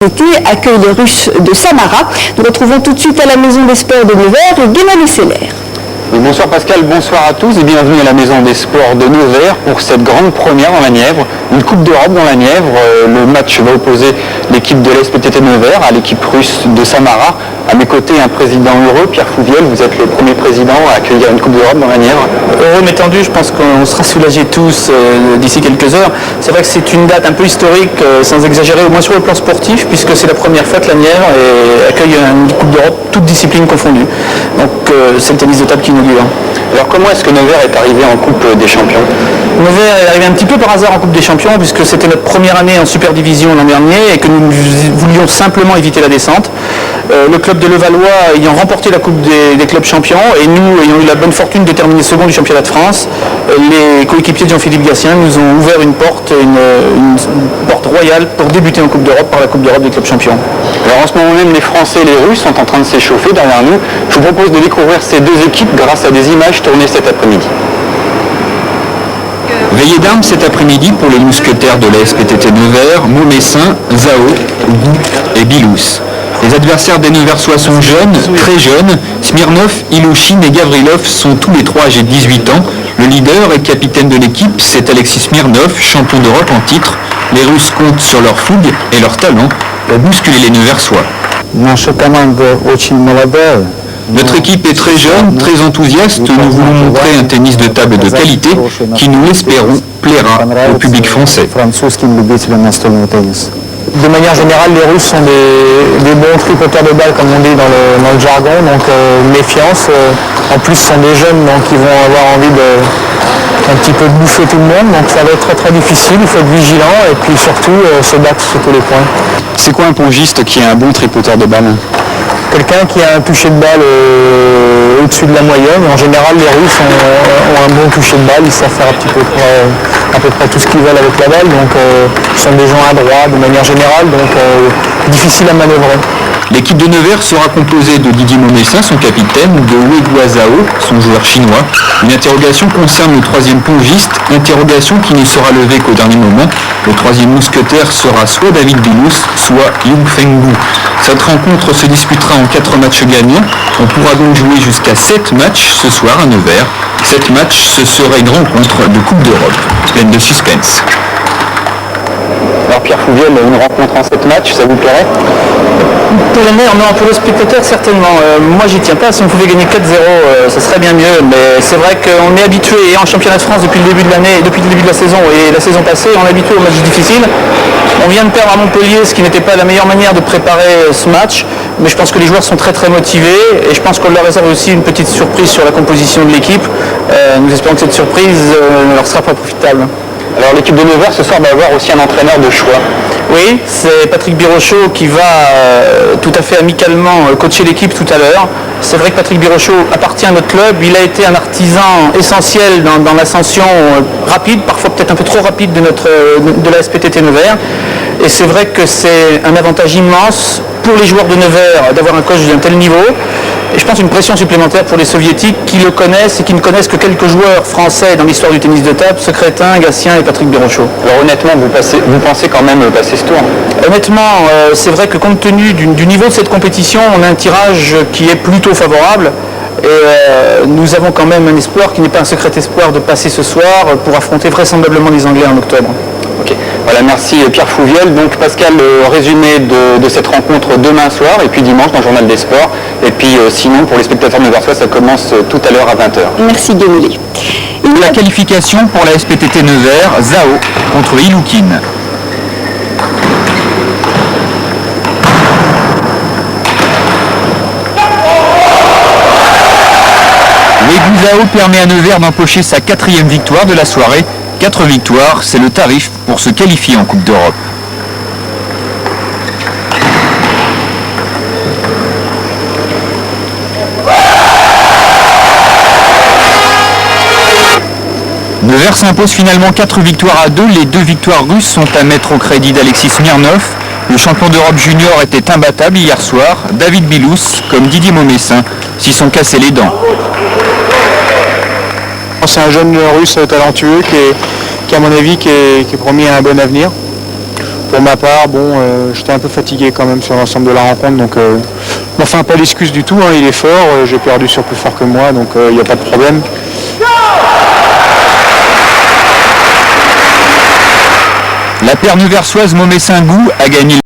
Accueille les Russes de Samara. Nous retrouvons tout de suite à la Maison des Sports de Nevers Guénolé Seller. Bonsoir Pascal, bonsoir à tous et bienvenue à la Maison des Sports de Nevers pour cette grande première dans la Nièvre, une Coupe d'Europe dans la Nièvre. Le match va opposer l'équipe de l'SPTT Nevers à l'équipe russe de Samara. À mes côtés, un président heureux, Pierre Fouviel, vous êtes le premier président à accueillir une Coupe d'Europe dans la Nièvre. Heureux mais tendu, je pense qu'on sera soulagés tous d'ici quelques heures. C'est vrai que c'est une date un peu historique, sans exagérer, au moins sur le plan sportif, puisque c'est la première fois que la Nièvre accueille une Coupe d'Europe, toutes disciplines confondues. Donc c'est le tennis de table qui inaugure. Alors comment est-ce que Nevers est arrivé en Coupe des Champions? Nevers est arrivé un petit peu par hasard en Coupe des Champions, puisque c'était notre première année en Super Division l'an dernier et que nous voulions simplement éviter la descente. Le club de Levallois ayant remporté la Coupe des clubs champions et nous ayant eu la bonne fortune de terminer second du championnat de France, les coéquipiers de Jean-Philippe Gatien nous ont ouvert une porte royale pour débuter en Coupe d'Europe par la Coupe d'Europe des clubs champions. Alors en ce moment même, les Français et les Russes sont en train de s'échauffer derrière nous. Je vous propose de découvrir ces deux équipes grâce à des images tournées cet après-midi. Veillée d'armes cet après-midi pour les mousquetaires de la SPTT Nevers, Maumessin, Zao, Gou et Bilous. Les adversaires des Neversois sont jeunes, très jeunes. Smirnov, Ilouchine et Gavrilov sont tous les trois âgés de 18 ans. Le leader et capitaine de l'équipe, c'est Alexis Smirnov, champion d'Europe en titre. Les Russes comptent sur leur fougue et leur talent pour bousculer les Neversois. Notre équipe est très jeune, très enthousiaste. Nous voulons montrer un tennis de table de qualité qui, nous l'espérons, plaira au public français. De manière générale, les Russes sont des bons tripoteurs de balles, comme on dit dans le jargon, donc méfiance. En plus, ce sont des jeunes, donc ils vont avoir envie un petit peu de bouffer tout le monde, donc ça va être très très difficile. Il faut être vigilant et puis surtout se battre sur tous les points. C'est quoi un pongiste qui est un bon tripoteur de balles? Quelqu'un qui a un toucher de balle au-dessus de la moyenne. En général, les Russes ont un bon toucher de balle, ils savent faire à peu près tout ce qu'ils veulent avec la balle, donc ce sont des gens adroits de manière générale, donc difficile à manœuvrer. L'équipe de Nevers sera composée de Didier Maumessin, son capitaine, de Weiguo Zhao, son joueur chinois. Une interrogation concerne le troisième pongiste, interrogation qui ne sera levée qu'au dernier moment. Le troisième mousquetaire sera soit David Bilous, soit Yung Fengbu. Cette rencontre se disputera en 4 matchs gagnants. On pourra donc jouer jusqu'à 7 matchs ce soir à Nevers. 7 matchs, ce serait une rencontre de Coupe d'Europe, pleine de suspense. Alors Pierre Fouviel, une rencontre en 7 matchs, ça vous plairait? Pour le maire, non, pour le spectateur, certainement. Moi, j'y tiens pas. Si on pouvait gagner 4-0, ça serait bien mieux. Mais c'est vrai qu'on est habitué, et en championnat de France depuis le début de l'année, depuis le début de la saison et la saison passée, on est habitué aux matchs difficiles. On vient de perdre à Montpellier, ce qui n'était pas la meilleure manière de préparer ce match. Mais je pense que les joueurs sont très très motivés et je pense qu'on leur réserve aussi une petite surprise sur la composition de l'équipe. Nous espérons que cette surprise ne leur sera pas profitable. Alors l'équipe de Nevers ce soir va avoir aussi un entraîneur de choix. Oui, c'est Patrick Birochot qui va tout à fait amicalement coacher l'équipe tout à l'heure. C'est vrai que Patrick Birochot appartient à notre club, il a été un artisan essentiel dans l'ascension rapide, parfois peut-être un peu trop rapide de la SPTT Nevers. Et c'est vrai que c'est un avantage immense pour les joueurs de Nevers d'avoir un coach d'un tel niveau. Et je pense une pression supplémentaire pour les soviétiques qui le connaissent et qui ne connaissent que quelques joueurs français dans l'histoire du tennis de table, Secrétin, Gatien et Patrick Birochot. Alors honnêtement, vous pensez quand même passer ce tour? Honnêtement, c'est vrai que compte tenu du niveau de cette compétition, on a un tirage qui est plutôt favorable. Et nous avons quand même un espoir qui n'est pas un secret espoir de passer ce soir pour affronter vraisemblablement les Anglais en octobre. Ok, voilà, merci Pierre Fouviel. Donc Pascal, résumé de cette rencontre demain soir et puis dimanche dans le Journal des Sports. Et puis sinon, pour les spectateurs neversois, ça commence tout à l'heure à 20h. Merci Guénolé. La qualification pour la SPTT Nevers, Zhao contre Ilouchine. Weiguo Zhao permet à Nevers d'empocher sa 4e victoire de la soirée. 4 victoires, c'est le tarif pour se qualifier en Coupe d'Europe. Nevers s'impose finalement 4 victoires à 2. Les 2 victoires russes sont à mettre au crédit d'Alexis Smirnov. Le champion d'Europe junior était imbattable hier soir. David Bilous, comme Didier Maumessin, s'y sont cassés les dents. C'est un jeune russe talentueux qui à mon avis, qui est promis à un bon avenir. Pour ma part, j'étais un peu fatigué quand même sur l'ensemble de la rencontre, donc enfin pas d'excuse du tout, hein, il est fort, j'ai perdu sur plus fort que moi, donc il n'y a pas de problème. La paire neuversoise Momé-Saint-Gou a gagné